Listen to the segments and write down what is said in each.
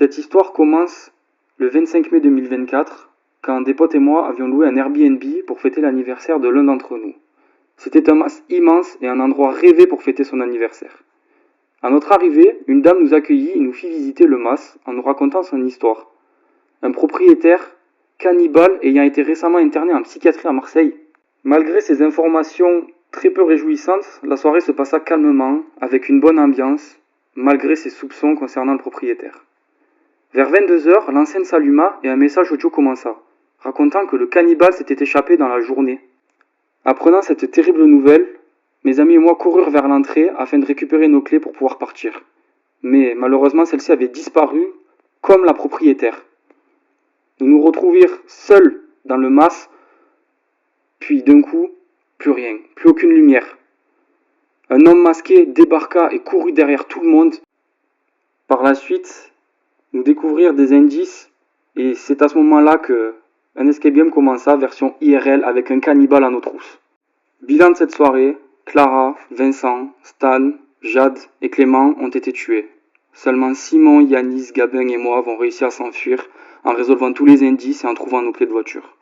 Cette histoire commence le 25 mai 2024, quand des potes et moi avions loué un Airbnb pour fêter l'anniversaire de l'un d'entre nous. C'était un mas immense et un endroit rêvé pour fêter son anniversaire. À notre arrivée, une dame nous accueillit et nous fit visiter le mas en nous racontant son histoire. Un propriétaire cannibale ayant été récemment interné en psychiatrie à Marseille. Malgré ces informations très peu réjouissantes, la soirée se passa calmement, avec une bonne ambiance, malgré ses soupçons concernant le propriétaire. Vers 22h, l'enseigne s'alluma et un message audio commença, racontant que le cannibale s'était échappé dans la journée. Apprenant cette terrible nouvelle, mes amis et moi coururent vers l'entrée afin de récupérer nos clés pour pouvoir partir. Mais malheureusement, celle-ci avait disparu, comme la propriétaire. Nous nous retrouvîmes seuls dans le mas, puis d'un coup, plus rien, plus aucune lumière. Un homme masqué débarqua et courut derrière tout le monde. Par la suite, nous découvrirons des indices et c'est à ce moment-là que un escape game commença, version IRL avec un cannibale à nos trousses. Bilan de cette soirée, Clara, Vincent, Stan, Jade et Clément ont été tués. Seulement Simon, Yanis, Gabin et moi avons réussi à s'enfuir en résolvant tous les indices et en trouvant nos clés de voiture.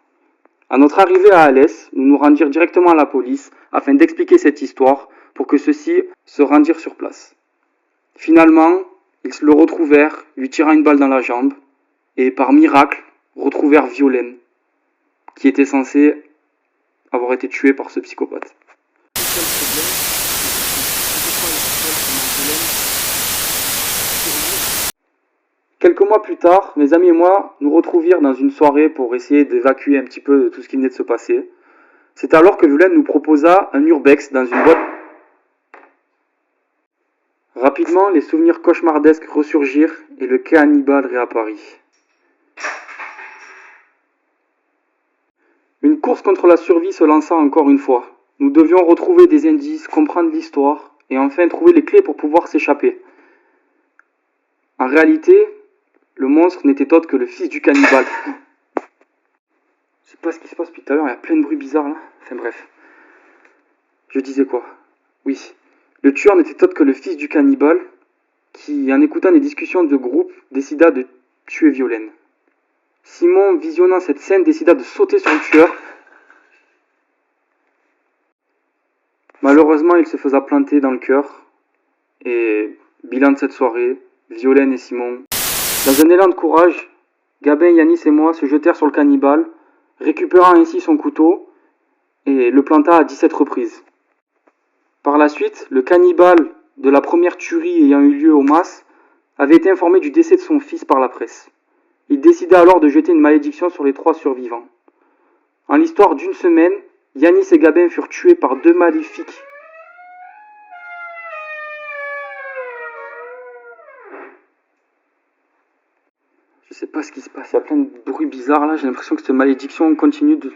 À notre arrivée à Alès, nous nous rendirent directement à la police afin d'expliquer cette histoire pour que ceux-ci se rendirent sur place. Finalement, ils le retrouvèrent, lui tirant une balle dans la jambe et par miracle retrouvèrent Violaine, qui était censée avoir été tuée par ce psychopathe. Quelques mois plus tard, mes amis et moi nous retrouvirent dans une soirée pour essayer d'évacuer un petit peu de tout ce qui venait de se passer. C'est alors que Violaine nous proposa un urbex dans une boîte. Rapidement, les souvenirs cauchemardesques ressurgirent et le cannibale réapparut. Une course contre la survie se lança encore une fois. Nous devions retrouver des indices, comprendre l'histoire et enfin trouver les clés pour pouvoir s'échapper. En réalité, le monstre n'était autre que le fils du cannibale. Je sais pas ce qui se passe depuis tout à l'heure, il y a plein de bruits bizarres là. Enfin bref. Je disais quoi? Oui. Le tueur n'était autre que le fils du cannibale qui, en écoutant des discussions de groupe, décida de tuer Violaine. Simon, visionnant cette scène, décida de sauter sur le tueur. Malheureusement, il se faisait planter dans le cœur. Et bilan de cette soirée, Violaine et Simon. Dans un élan de courage, Gabin, Yanis et moi se jetèrent sur le cannibale, récupérant ainsi son couteau et le planta à 17 reprises. Par la suite, le cannibale de la première tuerie ayant eu lieu au mas avait été informé du décès de son fils par la presse. Il décida alors de jeter une malédiction sur les 3 survivants. En l'histoire d'une semaine, Yanis et Gabin furent tués par 2 maléfiques. Je sais pas ce qui se passe, il y a plein de bruits bizarres là, j'ai l'impression que cette malédiction continue de...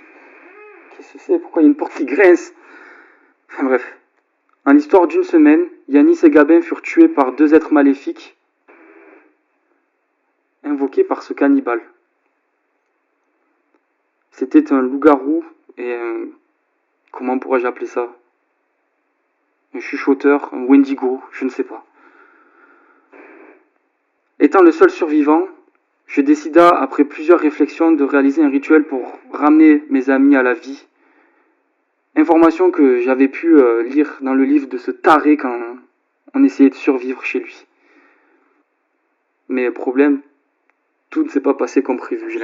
Qu'est-ce que c'est? Pourquoi il y a une porte qui grince? Enfin bref. En l'histoire d'une semaine, Yanis et Gabin furent tués par 2 êtres maléfiques invoqués par ce cannibale. C'était un loup-garou et un... Comment pourrais-je appeler ça? Un chuchoteur, un wendigo, je ne sais pas. Étant le seul survivant, je décida, après plusieurs réflexions, de réaliser un rituel pour ramener mes amis à la vie. Information que j'avais pu lire dans le livre de ce taré quand on essayait de survivre chez lui. Mais problème, tout ne s'est pas passé comme prévu.